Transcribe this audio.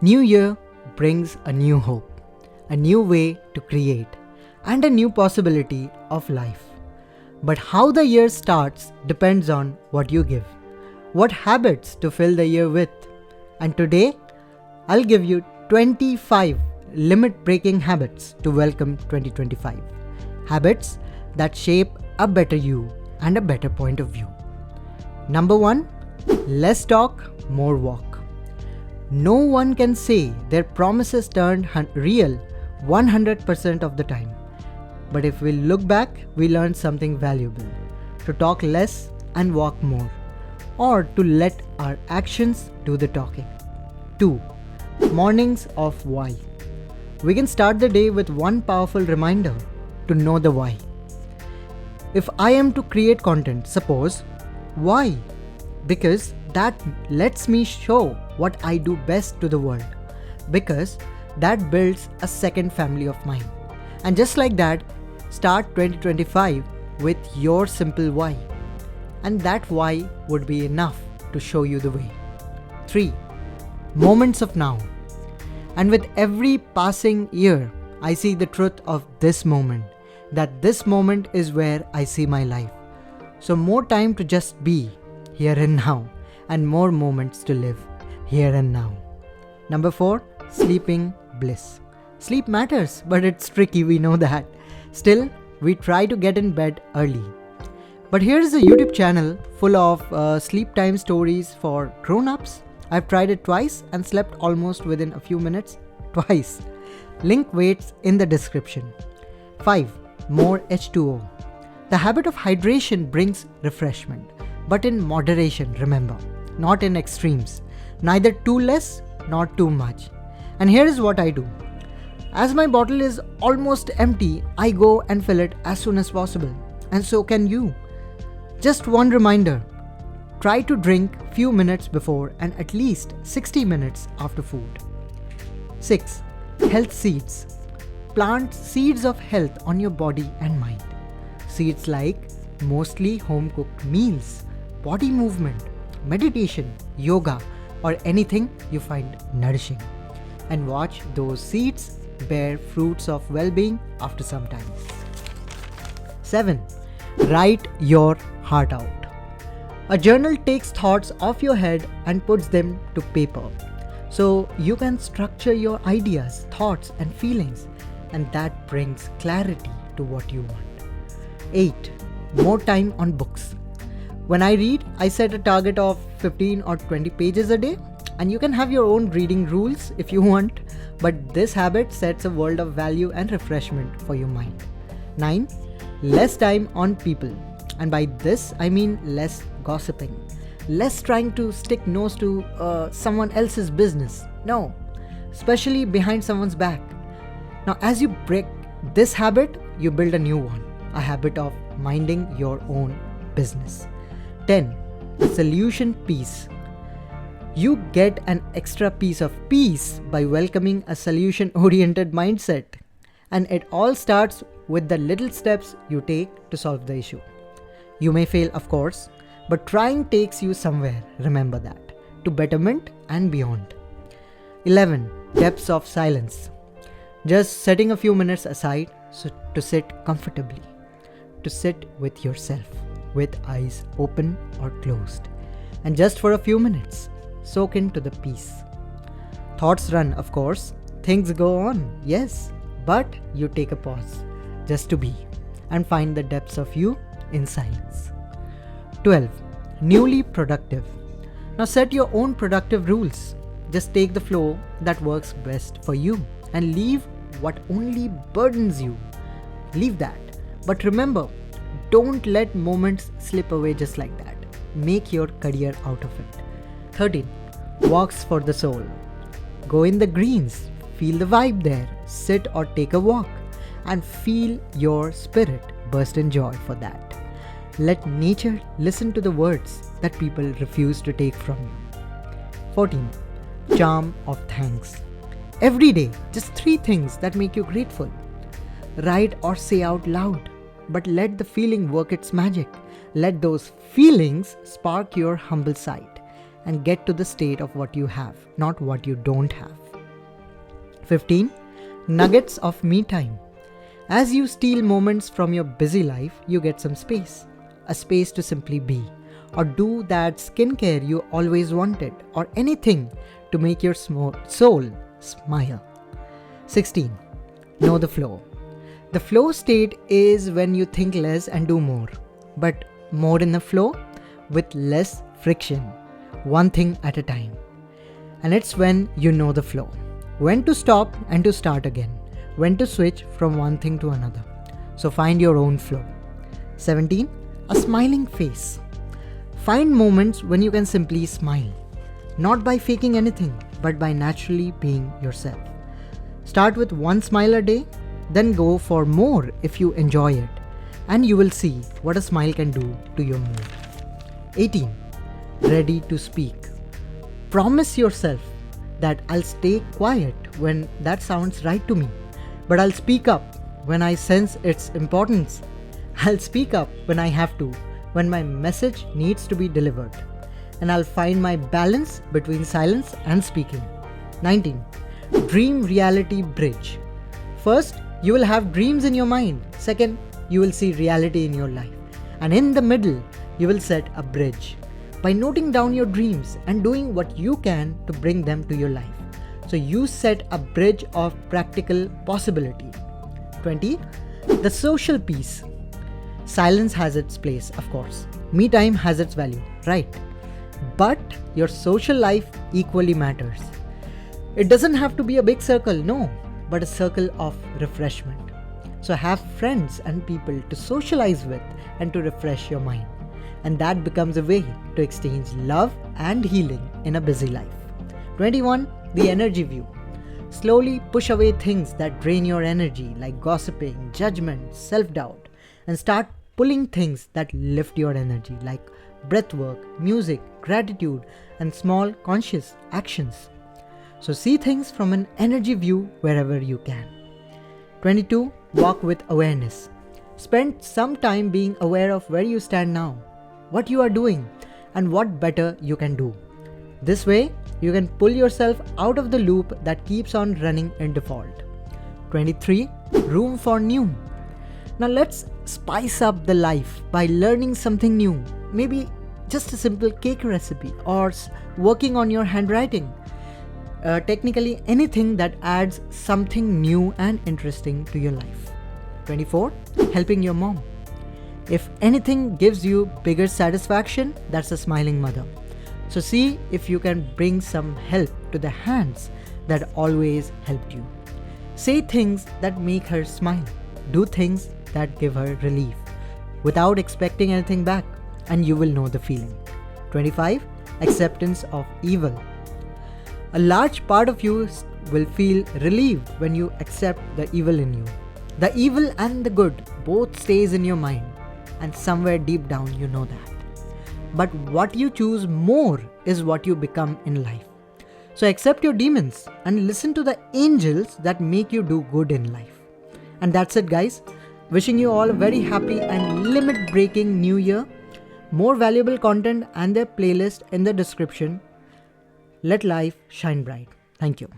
New year brings a new hope, a new way to create, and a new possibility of life. But how the year starts depends on what you give, what habits to fill the year with. And today, I'll give you 25 limit-breaking habits to welcome 2025. Habits that shape a better you and a better point of view. Number 1, less talk, more walk. No one can say their promises turned real 100% of the time. But if we look back, we learned something valuable. To talk less and walk more. Or to let our actions do the talking. 2. Mornings of why. We can start the day with one powerful reminder to know the why. If I am to create content, suppose, why? Because that lets me show what I do best to the world. Because that builds a second family of mine. And just like that, start 2025 with your simple why. And that why would be enough to show you the way. 3. Moments of now. And with every passing year, I see the truth of this moment. That this moment is where I see my life. So more time to just be here and now. And more moments to live here and now. Number 4, sleeping bliss. Sleep matters, but it's tricky, we know that. Still, we try to get in bed early. But here's a YouTube channel full of sleep time stories for grown-ups. I've tried it twice and slept almost within a few minutes twice. Link waits in the description. 5. More H2O. The habit of hydration brings refreshment, but in moderation, remember, not in extremes. Neither too less, nor too much. And here is what I do. As my bottle is almost empty, I go and fill it as soon as possible. And so can you. Just one reminder. Try to drink few minutes before and at least 60 minutes after food. 6. Health seeds. Plant seeds of health on your body and mind. Seeds like mostly home-cooked meals, body movement, meditation, yoga, or anything you find nourishing. And watch those seeds bear fruits of well-being after some time. 7. Write your heart out. A journal takes thoughts off your head and puts them to paper. So you can structure your ideas, thoughts, and feelings, and that brings clarity to what you want. 8. More time on books. When I read, I set a target of 15 or 20 pages a day, and you can have your own reading rules if you want, but this habit sets a world of value and refreshment for your mind. 9. Less time on people. And by this, I mean less gossiping. Less trying to stick nose to someone else's business. No, especially behind someone's back. Now, as you break this habit, you build a new one. A habit of minding your own business. 10. The solution piece. You get an extra piece of peace by welcoming a solution-oriented mindset. And it all starts with the little steps you take to solve the issue. You may fail, of course, but trying takes you somewhere, remember that, to betterment and beyond. 11. Depths of silence. Just setting a few minutes aside to sit comfortably, to sit with yourself, with eyes open or closed. And just for a few minutes, soak into the peace. Thoughts run, of course. Things go on, yes. But you take a pause, just to be, and find the depths of you in silence. 12. Newly productive. Now set your own productive rules. Just take the flow that works best for you and leave what only burdens you. Leave that. But remember, don't let moments slip away just like that. Make your career out of it. 13. Walks for the soul. Go in the greens. Feel the vibe there. Sit or take a walk. And feel your spirit burst in joy for that. Let nature listen to the words that people refuse to take from you. 14. Charm of thanks. Every day, just 3 things that make you grateful. Write or say out loud, but let the feeling work its magic. Let those feelings spark your humble side and get to the state of what you have, not what you don't have. 15. Nuggets of me time. As you steal moments from your busy life, you get some space. A space to simply be, or do that skincare you always wanted, or anything to make your soul smile. 16. Know the flow. The flow state is when you think less and do more, but more in the flow with less friction, one thing at a time. And it's when you know the flow, when to stop and to start again, when to switch from one thing to another. So find your own flow. 17. A smiling face. Find moments when you can simply smile, not by faking anything, but by naturally being yourself. Start with one smile a day, then go for more if you enjoy it, and you will see what a smile can do to your mood. 18. Ready to speak. Promise yourself that I'll stay quiet when that sounds right to me, but I'll speak up when I sense its importance. I'll speak up when I have to, when my message needs to be delivered, and I'll find my balance between silence and speaking. 19. Dream reality bridge. First, you will have dreams in your mind. Second, you will see reality in your life. And in the middle, you will set a bridge by noting down your dreams and doing what you can to bring them to your life. So you set a bridge of practical possibility. 20. The social piece. Silence has its place, of course. Me time has its value, right? But your social life equally matters. It doesn't have to be a big circle, no, but a circle of refreshment. So have friends and people to socialize with and to refresh your mind. And that becomes a way to exchange love and healing in a busy life. 21. The energy view. Slowly push away things that drain your energy like gossiping, judgment, self-doubt, and start pulling things that lift your energy like breathwork, music, gratitude, and small conscious actions. So see things from an energy view wherever you can. 22. Walk with awareness. Spend some time being aware of where you stand now, what you are doing, and what better you can do. This way, you can pull yourself out of the loop that keeps on running in default. 23. Room for new. Now let's spice up the life by learning something new. Maybe just a simple cake recipe or working on your handwriting. Technically anything that adds something new and interesting to your life. 24. Helping your mom. If anything gives you bigger satisfaction, that's a smiling mother. So see if you can bring some help to the hands that always helped you. Say things that make her smile. Do things that give her relief without expecting anything back, and you will know the feeling. 25. Acceptance of evil. A large part of you will feel relieved when you accept the evil in you. The evil and the good both stays in your mind, and somewhere deep down you know that. But what you choose more is what you become in life. So accept your demons and listen to the angels that make you do good in life. And that's it, guys. Wishing you all a very happy and limit-breaking new year. More valuable content and their playlist in the description. Let life shine bright. Thank you.